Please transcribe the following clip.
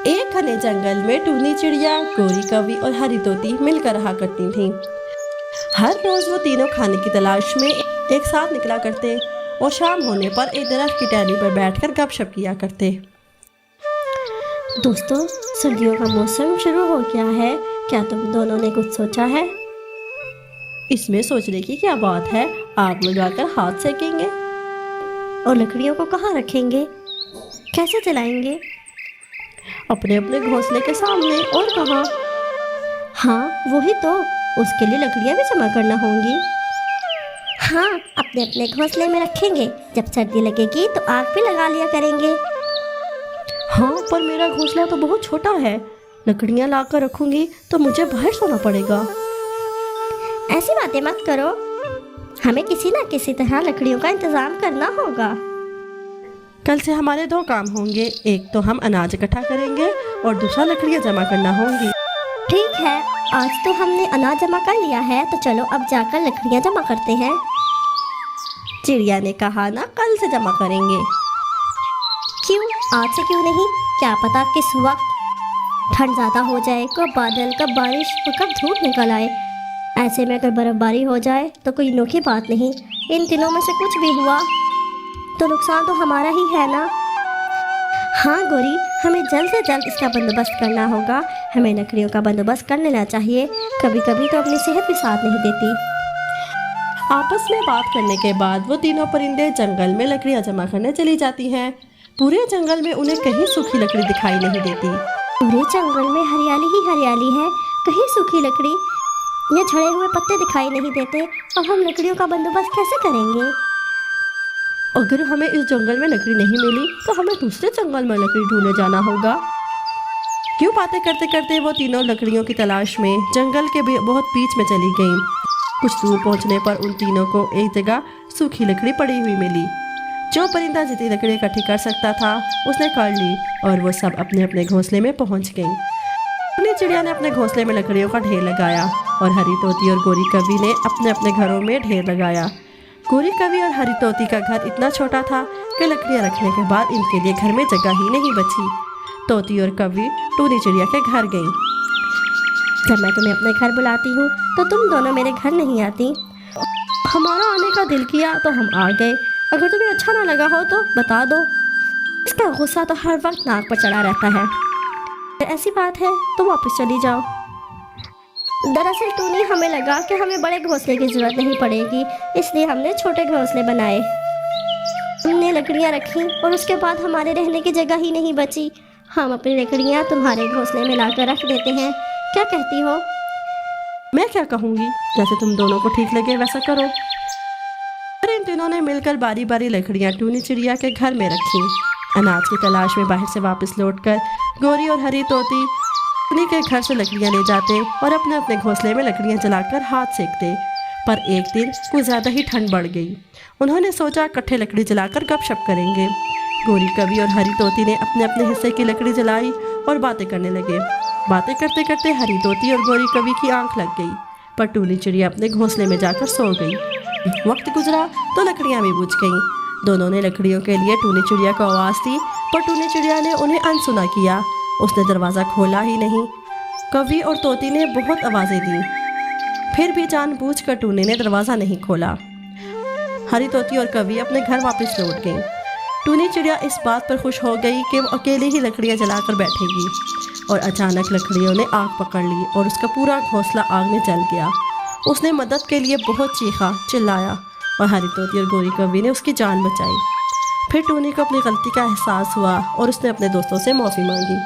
एक घने जंगल में टूनी चिड़िया, गोरी कौवी और हरी तोती मिलकर रहा करती थीं। हर रोज वो तीनों खाने की तलाश में एक साथ निकला करते और शाम होने पर एक दरख्त की टहनी पर बैठकर गपशप किया करते। दोस्तों, सर्दियों का मौसम शुरू हो गया है। क्या तुम दोनों ने कुछ सोचा है? इसमें सोचने की क्या बात है, आग लगाकर हाथ सेकेंगे। और लकड़ियों को कहाँ रखेंगे? कैसे जलाएंगे? अपने अपने घोंसले के सामने, और कहाँ। हाँ, वही तो। उसके लिए लकड़ियाँ भी जमा करना होंगी। हाँ, अपने अपने घोंसले में रखेंगे। जब सर्दी लगेगी तो आग भी लगा लिया करेंगे। हाँ, पर मेरा घोंसला तो बहुत छोटा है। लकड़ियाँ लाकर रखूंगी तो मुझे बाहर सोना पड़ेगा। ऐसी बातें मत करो। हमें किसी ना किसी तरह लकड़ियों का इंतजाम करना होगा। कल से हमारे दो काम होंगे, एक तो हम अनाज इकट्ठा करेंगे और दूसरा लकड़ियाँ जमा करना होंगी। ठीक है, आज तो हमने अनाज जमा कर लिया है, तो चलो अब जाकर लकड़ियाँ जमा करते हैं। चिड़िया ने कहा, ना कल से जमा करेंगे। क्यों? आज से क्यों नहीं? क्या पता किस वक्त ठंड ज़्यादा हो जाए, कब बादल, कब बारिश और कब धूप निकल आए। ऐसे में अगर बर्फबारी हो जाए तो कोई अनोखी बात नहीं। इन तीनों में से कुछ भी हुआ तो नुकसान तो हमारा ही है ना। हाँ गोरी, हमें जल्द से जल्द इसका बंदोबस्त करना होगा। हमें लकड़ियों का बंदोबस्त कर लेना चाहिए। कभी कभी तो अपनी सेहत भी साथ नहीं देती। आपस में बात करने के बाद वो तीनों परिंदे जंगल में लकड़ियाँ जमा करने चली जाती हैं। पूरे जंगल में उन्हें कहीं सूखी लकड़ी दिखाई नहीं देती। पूरे जंगल में हरियाली ही हरियाली है, कहीं सूखी लकड़ी या झड़े हुए पत्ते दिखाई नहीं देते। अब हम लकड़ियों का बंदोबस्त कैसे करेंगे? अगर हमें इस जंगल में लकड़ी नहीं मिली तो हमें दूसरे जंगल में लकड़ी ढूंढने जाना होगा। क्यों बातें करते करते वो तीनों लकड़ियों की तलाश में जंगल के बहुत बीच में चली गईं। कुछ दूर पहुंचने पर उन तीनों को एक जगह सूखी लकड़ी पड़ी हुई मिली। जो परिंदा जितनी लकड़ी इकट्ठी कर सकता था उसने कर ली और वो सब अपने अपने घोंसले में पहुंच गईं। टूनी चिड़िया ने अपने घोंसले में लकड़ियों का ढेर लगाया और हरी तोती और गोरी कौवी ने अपने अपने घरों में ढेर लगाया। गोरी कौवी और हरी तोती का घर इतना छोटा था कि लकड़ियाँ रखने के बाद इनके लिए घर में जगह ही नहीं बची। तोती और कौवी टूनी चिड़िया के घर गईं। जब मैं तुम्हें अपने घर बुलाती हूँ तो तुम दोनों मेरे घर नहीं आती। हमारा आने का दिल किया तो हम आ गए। अगर तुम्हें अच्छा ना लगा हो तो बता दो। इसका गुस्सा तो हर वक्त नाक पर चढ़ा रहता है। ऐसी बात है तो वापस चली जाओ। दरअसल टूनी, हमें लगा कि हमें बड़े घोंसले की जरूरत नहीं पड़ेगी, इसलिए हमने छोटे घोंसले बनाए। हमने लकड़ियाँ रखी और उसके बाद हमारे रहने की जगह ही नहीं बची। हम अपनी लकड़ियाँ तुम्हारे घोंसले में लाकर रख देते हैं। क्या कहती हो? मैं क्या कहूँगी, जैसे तुम दोनों को ठीक लगे वैसा करो। फिर इन तीनों ने मिलकर बारी बारी लकड़ियाँ टूनी चिड़िया के घर में रखी। अनाज की तलाश में बाहर से वापस लौटकर गोरी और हरी तोती टूनी के घर से लकड़ियाँ ले जाते और अपने अपने घोंसले में लकड़ियाँ जलाकर हाथ सेकते। पर एक दिन कुछ ज़्यादा ही ठंड बढ़ गई। उन्होंने सोचा इकट्ठे लकड़ी जलाकर गपशप करेंगे। गोरी कौवी और हरी तोती ने अपने अपने हिस्से की लकड़ी जलाई और बातें करने लगे। बातें करते करते हरी तोती और गोरी कौवी की आंख लग गई, पर टूनी चिड़िया अपने घोंसले में जाकर सो गई। वक्त गुजरा तो लकड़ियाँ भी बुझ गईं। दोनों ने लकड़ियों के लिए टूनी चिड़िया को आवाज़ दी, पर टूनी चिड़िया ने उन्हें अनसुना किया। उसने दरवाज़ा खोला ही नहीं। कौवी और तोती ने बहुत आवाज़ें दी, फिर भी जानबूझकर टूनी ने दरवाज़ा नहीं खोला। हरी तोती और कौवी अपने घर वापस लौट गईं। टूनी चिड़िया इस बात पर खुश हो गई कि वो अकेले ही लकड़ियाँ जलाकर बैठेगी, और अचानक लकड़ियों ने आग पकड़ ली और उसका पूरा घोंसला आग में जल गया। उसने मदद के लिए बहुत चीखा चिल्लाया और हरी तोती और गोरी कौवी ने उसकी जान बचाई। फिर टूनी को अपनी गलती का एहसास हुआ और उसने अपने दोस्तों से माफ़ी मांगी।